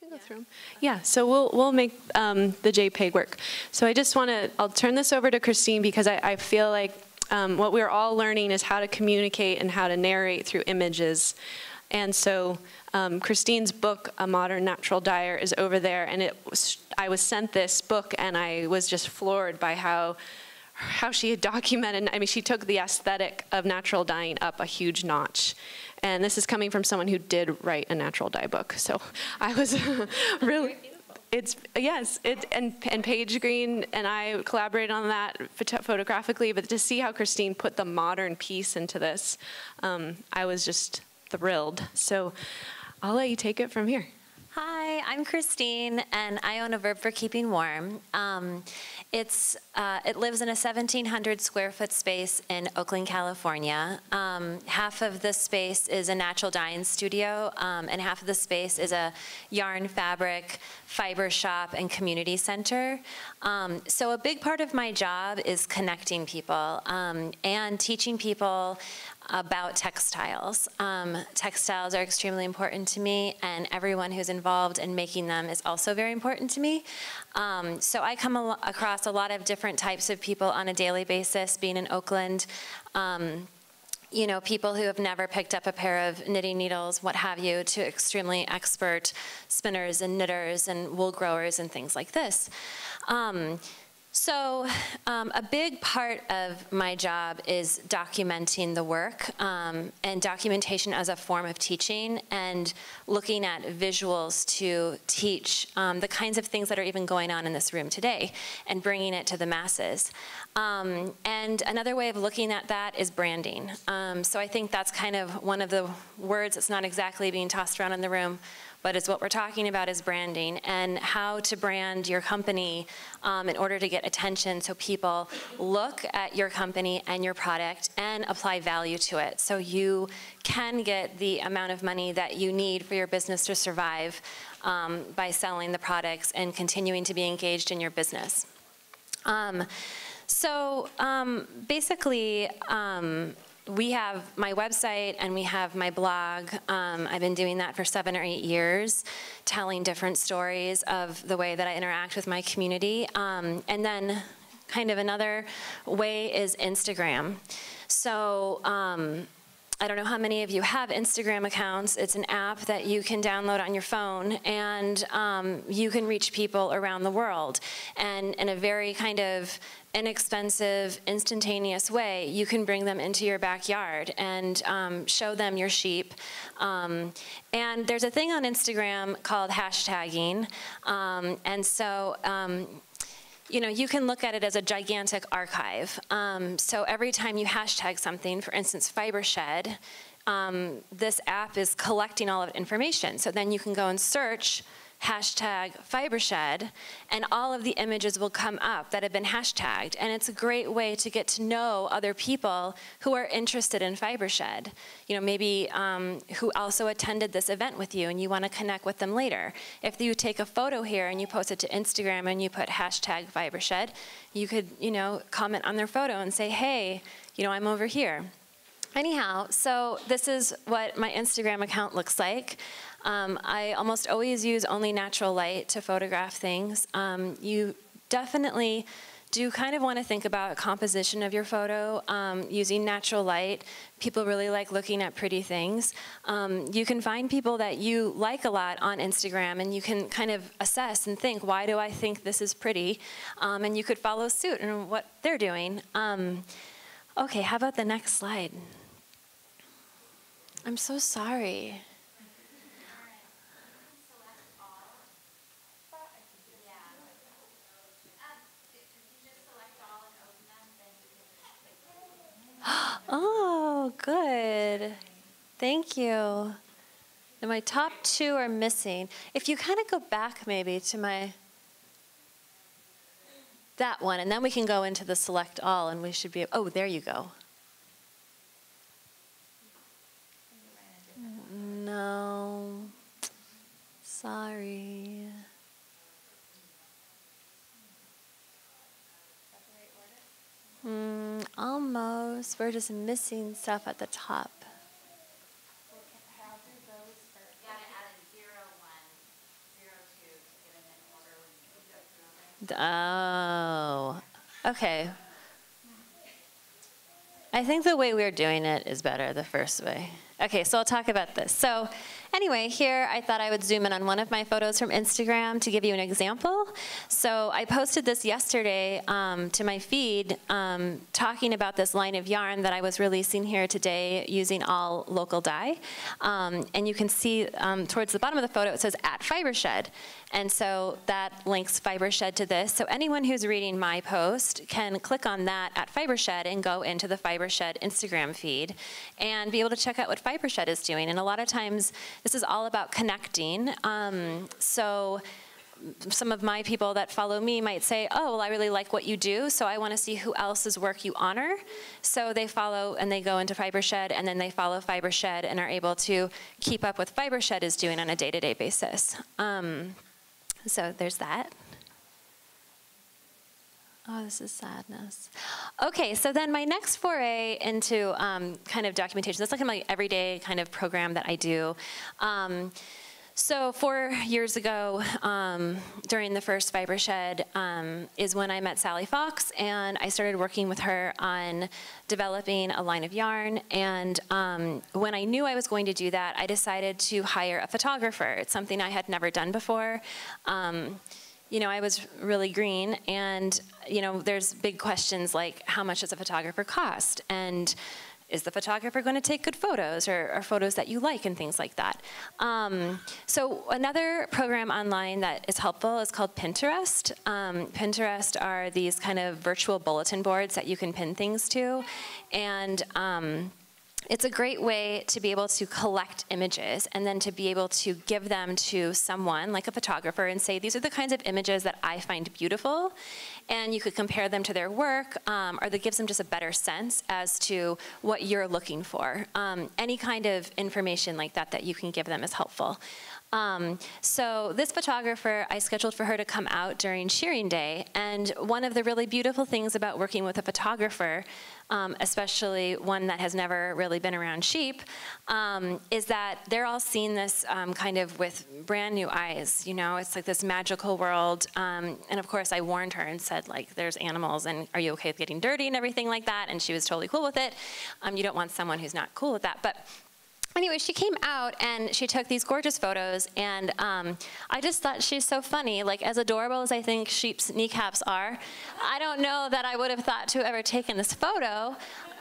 Go through them. Yeah, so we'll make the JPEG work. So I just want to, I'll turn this over to Christine because I feel like what we're all learning is how to communicate and how to narrate through images. And so Christine's book, A Modern Natural Dyer, is over there, and I was sent this book, and I was just floored by how she had documented. I mean, she took the aesthetic of natural dyeing up a huge notch. And this is coming from someone who did write a natural dye book. So I was really, and Paige Green and I collaborated on that photographically, but to see how Christine put the modern piece into this, I was just thrilled. So I'll let you take it from here. Hi, I'm Christine, and I own a Verb for Keeping Warm. It lives in a 1,700 square foot space in Oakland, California. Half of the space is a natural dyeing studio, and half of the space is a yarn, fabric, fiber shop, and community center. So a big part of my job is connecting people and teaching people about textiles. Textiles are extremely important to me, and everyone who's involved in making them is also very important to me. So I come across a lot of different types of people on a daily basis, being in Oakland. You know, people who have never picked up a pair of knitting needles, what have you, to extremely expert spinners and knitters and wool growers and things like this. So a big part of my job is documenting the work and documentation as a form of teaching and looking at visuals to teach the kinds of things that are even going on in this room today and bringing it to the masses. And another way of looking at that is branding. So I think that's kind of one of the words that's not exactly being tossed around in the room, but it's what we're talking about is branding and how to brand your company in order to get attention so people look at your company and your product and apply value to it so you can get the amount of money that you need for your business to survive by selling the products and continuing to be engaged in your business. Basically, we have my website and we have my blog. I've been doing that for 7 or 8 years, telling different stories of the way that I interact with my community. And then kind of another way is Instagram. So I don't know how many of you have Instagram accounts. It's an app that you can download on your phone, and you can reach people around the world. And in a very kind of inexpensive, instantaneous way, you can bring them into your backyard and show them your sheep. And there's a thing on Instagram called hashtagging. You know, you can look at it as a gigantic archive. So every time you hashtag something, for instance, fiber shed, this app is collecting all of the information. So then you can go and search hashtag fibershed, and all of the images will come up that have been hashtagged. And it's a great way to get to know other people who are interested in fibershed. You know, maybe who also attended this event with you and you want to connect with them later. If you take a photo here and you post it to Instagram and you put hashtag fibershed, you could, you know, comment on their photo and say, hey, you know, I'm over here. Anyhow, so this is what my Instagram account looks like. I almost always use only natural light to photograph things. You definitely do kind of want to think about composition of your photo using natural light. People really like looking at pretty things. You can find people that you like a lot on Instagram, and you can kind of assess and think, why do I think this is pretty? And you could follow suit in what they're doing. Okay, how about the next slide? I'm so sorry. Oh, good. Thank you. And my top 2 are missing. If you kind of go back maybe to that one, and then we can go into the select all, and we should be, oh, there you go. No, sorry. Almost. We're just missing stuff at the top. Oh, okay. I think the way we're doing it is better, the first way. Okay, so I'll talk about this. So anyway, here I thought I would zoom in on one of my photos from Instagram to give you an example. So I posted this yesterday to my feed talking about this line of yarn that I was releasing here today using all local dye. And you can see towards the bottom of the photo it says @FiberShed. And so that links FiberShed to this. So anyone who's reading my post can click on that @FiberShed and go into the FiberShed Instagram feed and be able to check out what FiberShed is doing. And a lot of times this is all about connecting. So some of my people that follow me might say, oh, well, I really like what you do, so I want to see who else's work you honor. So they follow and they go into FiberShed, and then they follow FiberShed and are able to keep up with what FiberShed is doing on a day-to-day basis. So there's that. Oh, this is sadness. Okay, so then my next foray into kind of documentation, that's like my everyday kind of program that I do. So 4 years ago, during the first FiberShed, is when I met Sally Fox, and I started working with her on developing a line of yarn. And when I knew I was going to do that, I decided to hire a photographer. It's something I had never done before. You know, I was really green, and you know, there's big questions like, how much does a photographer cost? And is the photographer going to take good photos, or photos that you like, and things like that? So another program online that is helpful is called Pinterest. Pinterest are these kind of virtual bulletin boards that you can pin things to. And it's a great way to be able to collect images and then to be able to give them to someone, like a photographer, and say, these are the kinds of images that I find beautiful. And you could compare them to their work, or that gives them just a better sense as to what you're looking for. Any kind of information like that that you can give them is helpful. So this photographer, I scheduled for her to come out during shearing day, and one of the really beautiful things about working with a photographer, especially one that has never really been around sheep, is that they're all seeing this kind of with brand new eyes. You know, it's like this magical world. And of course, I warned her and said, like, there's animals, and are you okay with getting dirty and everything like that? And she was totally cool with it. You don't want someone who's not cool with that. But anyway, she came out and she took these gorgeous photos, and I just thought she's so funny. Like, as adorable as I think sheep's kneecaps are, I don't know that I would have thought to have ever taken this photo.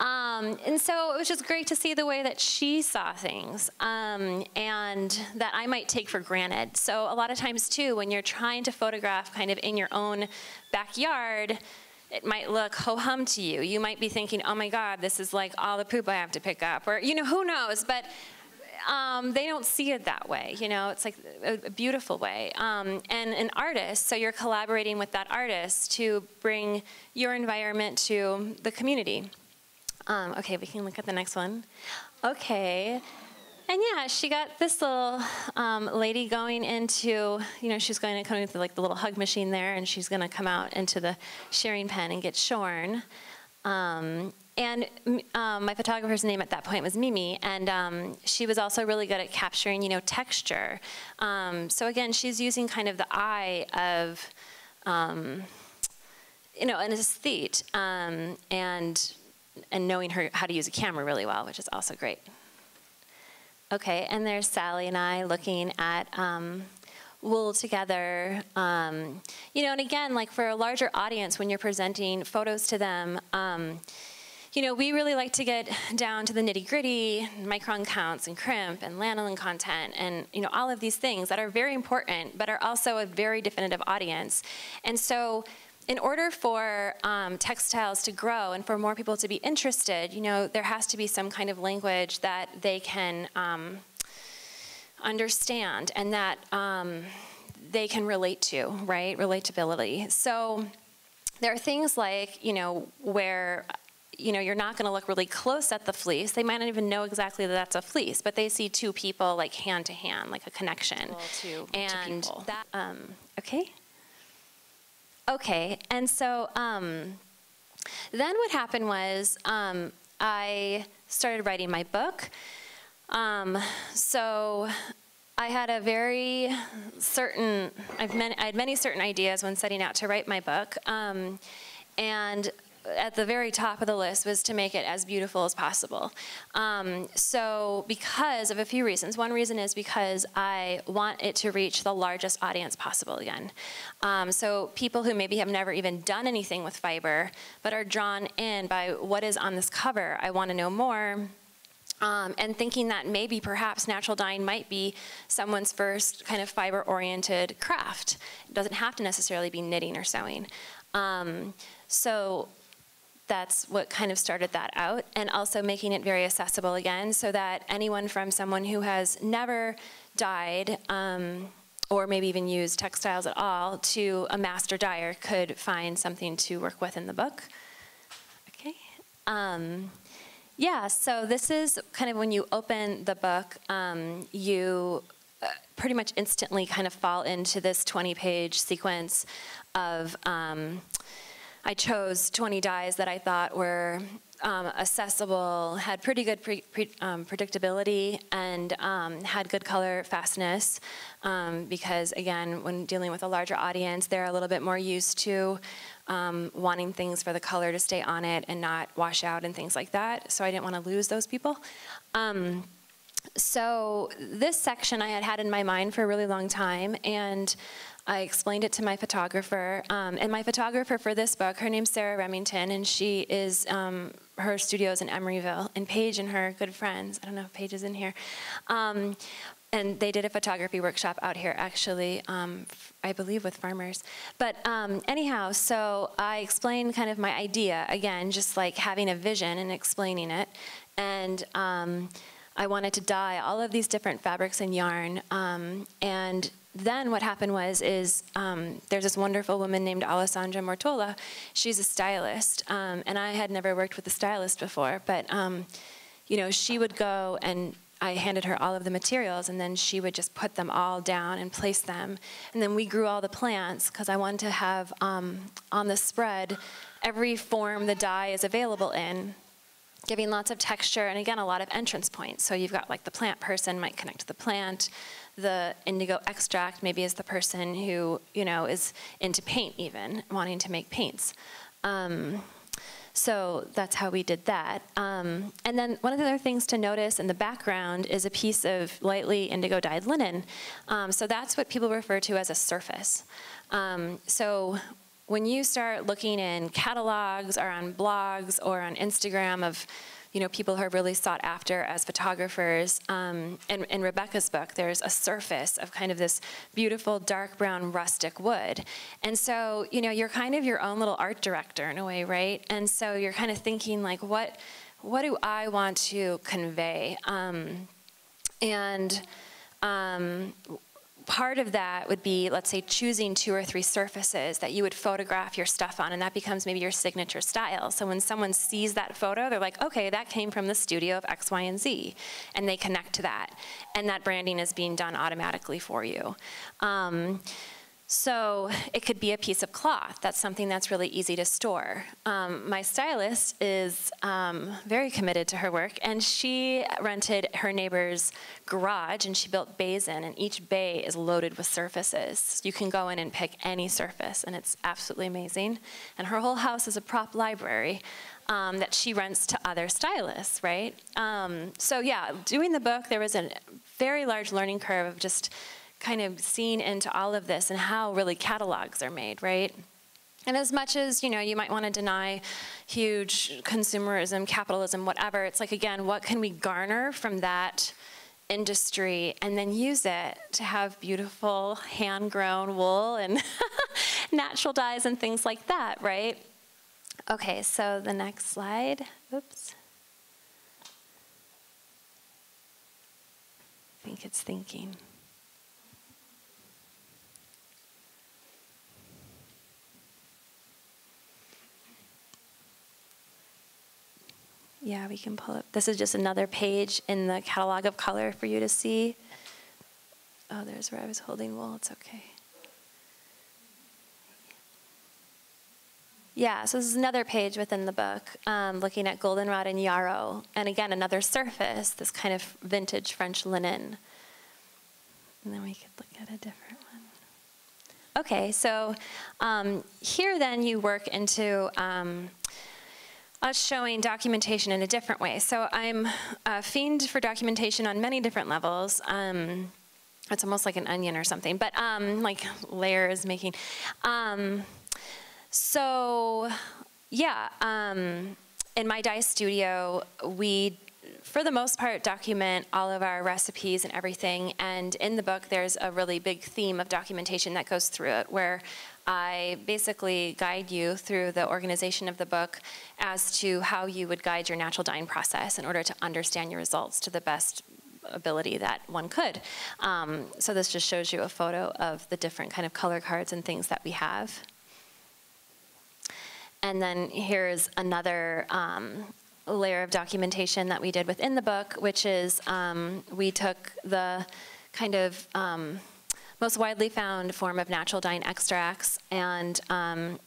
And so it was just great to see the way that she saw things, and that I might take for granted. So a lot of times too, when you're trying to photograph kind of in your own backyard, it might look ho-hum to you. You might be thinking, oh my God, this is like all the poop I have to pick up, or, you know, who knows? But they don't see it that way. You know, it's like a beautiful way. And an artist, so you're collaborating with that artist to bring your environment to the community. Okay, we can look at the next one. Okay. And yeah, she got this little lady going into, you know, she's going to come into like the little hug machine there, and she's going to come out into the shearing pen and get shorn. And my photographer's name at that point was Mimi, and she was also really good at capturing, you know, texture. So again, she's using kind of the eye of, you know, an aesthete, and knowing how to use a camera really well, which is also great. Okay, and there's Sally and I looking at wool together. You know, and again, like for a larger audience, when you're presenting photos to them, you know, we really like to get down to the nitty-gritty, micron counts and crimp and lanolin content, and, you know, all of these things that are very important, but are also a very definitive audience. And so in order for textiles to grow and for more people to be interested, you know, there has to be some kind of language that they can understand and that they can relate to, right? Relatability. So there are things like, you know, where, you know, you're not going to look really close at the fleece. They might not even know exactly that that's a fleece, but they see two people like hand to hand, like a connection. To people. That, okay. Okay, and so then what happened was I started writing my book. So I had a very certain, I had many certain ideas when setting out to write my book. And at the very top of the list was to make it as beautiful as possible. So because of a few reasons. One reason is because I want it to reach the largest audience possible again. So people who maybe have never even done anything with fiber, but are drawn in by what is on this cover. I want to know more. And thinking that maybe perhaps natural dyeing might be someone's first kind of fiber-oriented craft. It doesn't have to necessarily be knitting or sewing. So that's what kind of started that out, and also making it very accessible again so that anyone from someone who has never dyed or maybe even used textiles at all to a master dyer could find something to work with in the book. Okay. Yeah, so this is kind of when you open the book, you pretty much instantly kind of fall into this 20-page sequence of, I chose 20 dyes that I thought were accessible, had pretty good predictability, and had good color fastness, because again, when dealing with a larger audience, they're a little bit more used to wanting things for the color to stay on it and not wash out and things like that, so I didn't want to lose those people. So this section I had had in my mind for a really long time, and I explained it to my photographer. And my photographer for this book, her name's Sarah Remington, and she is, her studio's in Emeryville, and Paige and her good friends, I don't know if Paige is in here, and they did a photography workshop out here, actually, I believe with farmers. But anyhow, so I explained kind of my idea, again, just like having a vision and explaining it. And I wanted to dye all of these different fabrics and yarn. And then what happened was, there's this wonderful woman named Alessandra Mortola. She's a stylist, and I had never worked with a stylist before, but you know, she would go, and I handed her all of the materials, and then she would just put them all down and place them. And then we grew all the plants, because I wanted to have on the spread every form the dye is available in, giving lots of texture, and again, a lot of entrance points. So you've got like the plant person might connect to the plant, the indigo extract maybe is the person who, you know, is into paint even, wanting to make paints. So that's how we did that. And then one of the other things to notice in the background is a piece of lightly indigo dyed linen. So that's what people refer to as a surface. So when you start looking in catalogs or on blogs or on Instagram of, you know, people who are really sought after as photographers, in Rebecca's book, there's a surface of kind of this beautiful dark brown rustic wood. And so, you know, you're kind of your own little art director in a way, right? And so you're kind of thinking like, what do I want to convey? Part of that would be, let's say, choosing 2 or 3 surfaces that you would photograph your stuff on, and that becomes maybe your signature style. So when someone sees that photo, they're like, okay, that came from the studio of X, Y, and Z, and they connect to that. And that branding is being done automatically for you. So it could be a piece of cloth. That's something that's really easy to store. My stylist is very committed to her work, and she rented her neighbor's garage, and she built bays in, and each bay is loaded with surfaces. You can go in and pick any surface, and it's absolutely amazing. And her whole house is a prop library that she rents to other stylists, right? So yeah, doing the book, there was a very large learning curve of just kind of seeing into all of this and how really catalogs are made, right? And as much as, you know, you might want to deny huge consumerism, capitalism, whatever, it's like, again, what can we garner from that industry and then use it to have beautiful hand-grown wool and natural dyes and things like that, right? Okay, so the next slide. Oops. I think it's thinking. Yeah, we can pull up. This is just another page in the catalog of color for you to see. Oh, there's where I was holding wool. It's okay. Yeah, so this is another page within the book, looking at goldenrod and yarrow. And again, another surface, this kind of vintage French linen. And then we could look at a different one. Okay, so here then you work into us showing documentation in a different way. So I'm a fiend for documentation on many different levels. It's almost like an onion or something, but like layers making. So yeah, in my dye studio, we, for the most part, document all of our recipes and everything. And in the book, there's a really big theme of documentation that goes through it, where I basically guide you through the organization of the book as to how you would guide your natural dyeing process in order to understand your results to the best ability that one could. So this just shows you a photo of the different kind of color cards and things that we have. And then here's another layer of documentation that we did within the book, which is we took the kind of most widely found form of natural dyeing extracts, and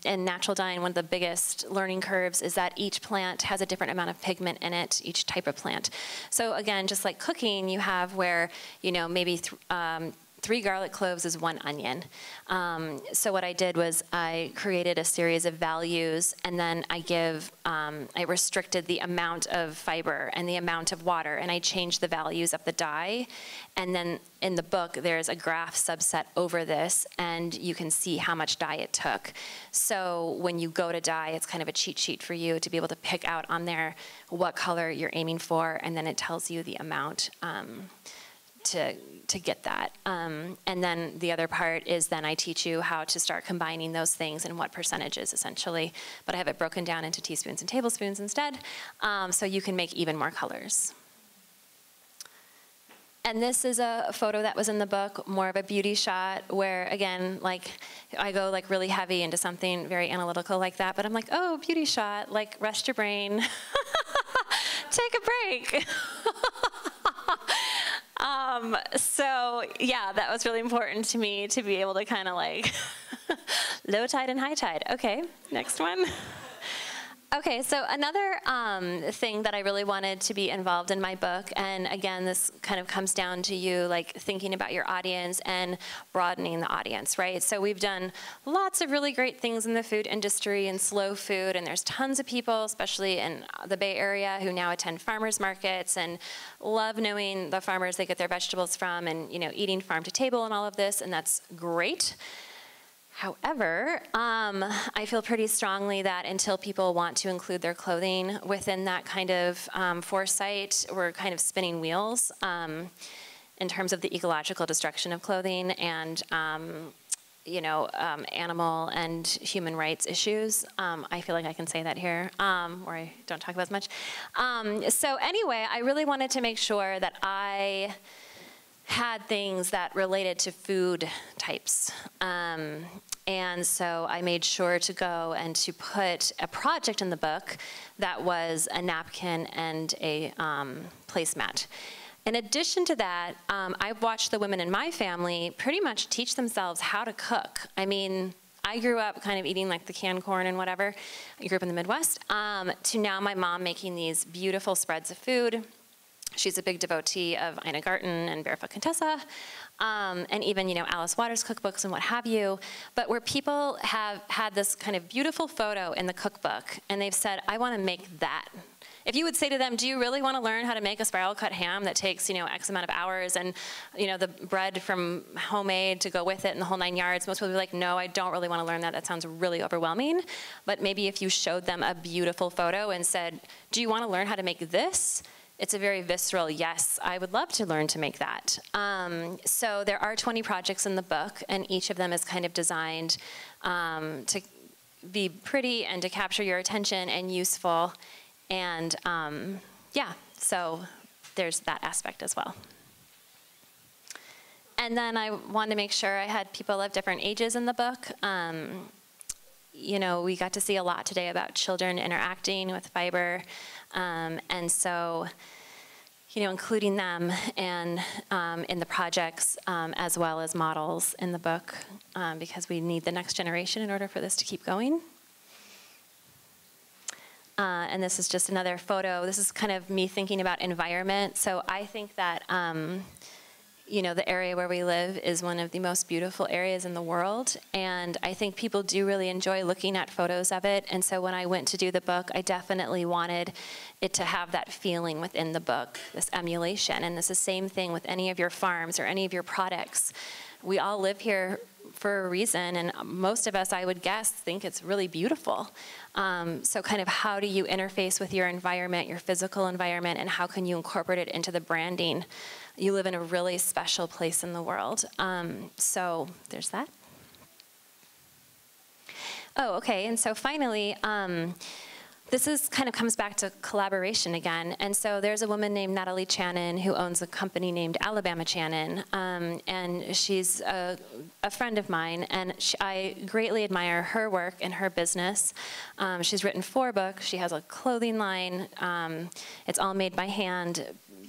in natural dyeing, one of the biggest learning curves is that each plant has a different amount of pigment in it, each type of plant. So again, just like cooking, you have where, you know, maybe 3 garlic cloves is 1 onion. So what I did was I created a series of values, and then I restricted the amount of fiber and the amount of water, and I changed the values of the dye. And then in the book, there's a graph subset over this, and you can see how much dye it took. So when you go to dye, it's kind of a cheat sheet for you to be able to pick out on there what color you're aiming for, and then it tells you the amount to get that. And then the other part is then I teach you how to start combining those things and what percentages essentially, but I have it broken down into teaspoons and tablespoons instead, so you can make even more colors. And this is a photo that was in the book, more of a beauty shot where, again, like I go like really heavy into something very analytical like that, but I'm like, oh, beauty shot, like rest your brain, take a break. So yeah, that was really important to me to be able to kind of like low tide and high tide. Okay, next one. Okay, so another thing that I really wanted to be involved in my book, and again, this kind of comes down to you like thinking about your audience and broadening the audience, right? So we've done lots of really great things in the food industry and slow food, and there's tons of people, especially in the Bay Area, who now attend farmers markets and love knowing the farmers they get their vegetables from, and eating farm to table and all of this, and that's great. However, I feel pretty strongly that until people want to include their clothing within that kind of foresight, we're kind of spinning wheels in terms of the ecological destruction of clothing and animal and human rights issues. I feel like I can say that here, where I don't talk about as much. So anyway, I really wanted to make sure that I had things that related to food types. And so I made sure to go and to put a project in the book that was a napkin and a placemat. In addition to that, I've watched the women in my family pretty much teach themselves how to cook. I mean, I grew up kind of eating like the canned corn and whatever. I grew up in the Midwest, to now my mom making these beautiful spreads of food. She's a big devotee of Ina Garten and Barefoot Contessa, and even, Alice Waters cookbooks and what have you, but where people have had this kind of beautiful photo in the cookbook, and they've said, I want to make that. If you would say to them, do you really want to learn how to make a spiral cut ham that takes, X amount of hours and, the bread from homemade to go with it and the whole 9 yards, most people would be like, no, I don't really want to learn that. That sounds really overwhelming. But maybe if you showed them a beautiful photo and said, do you want to learn how to make this? It's a very visceral, yes, I would love to learn to make that. So there are 20 projects in the book, and each of them is kind of designed to be pretty and to capture your attention and useful. And yeah, so there's that aspect as well. And then I wanted to make sure I had people of different ages in the book. We got to see a lot today about children interacting with fiber. And so, including them and in the projects as well as models in the book, because we need the next generation in order for this to keep going. And this is just another photo. This is kind of me thinking about environment. So I think that, you know, the area where we live is one of the most beautiful areas in the world, and I think people do really enjoy looking at photos of it. And so when I went to do the book, I definitely wanted it to have that feeling within the book, this emulation. And it's the same thing with any of your farms or any of your products. We all live here for a reason, and most of us, I would guess, think it's really beautiful. So kind of how do you interface with your environment, your physical environment, and how can you incorporate it into the branding? You live in a really special place in the world. So there's that. Oh, okay, and so finally, this is kind of comes back to collaboration again. And so there's a woman named Natalie Channon who owns a company named Alabama Channon. And she's a friend of mine, and I greatly admire her work and her business. She's written 4 books. She has a clothing line. It's all made by hand.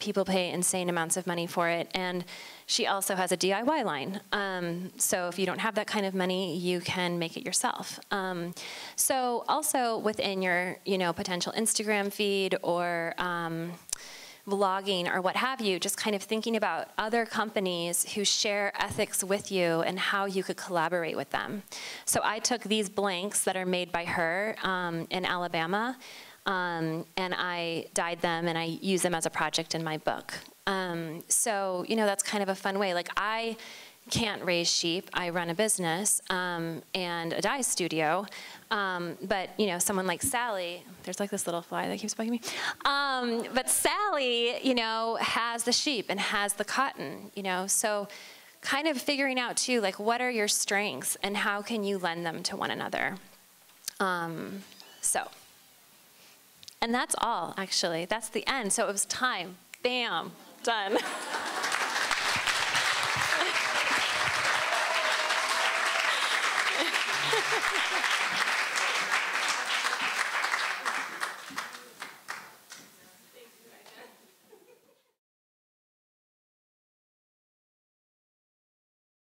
People pay insane amounts of money for it. And she also has a DIY line. So if you don't have that kind of money, you can make it yourself. So also within your, you know, potential Instagram feed or vlogging or what have you, just kind of thinking about other companies who share ethics with you and how you could collaborate with them. So I took these blanks that are made by her in Alabama, and I dyed them and I use them as a project in my book. So, you know, that's kind of a fun way. Like, I can't raise sheep. I run a business and a dye studio. But, you know, someone like Sally, there's like this little fly that keeps bugging me. But Sally, you know, has the sheep and has the cotton, you know. So kind of figuring out, too, like, what are your strengths and how can you lend them to one another? And that's all, actually. That's the end. So it was time. Bam. Done.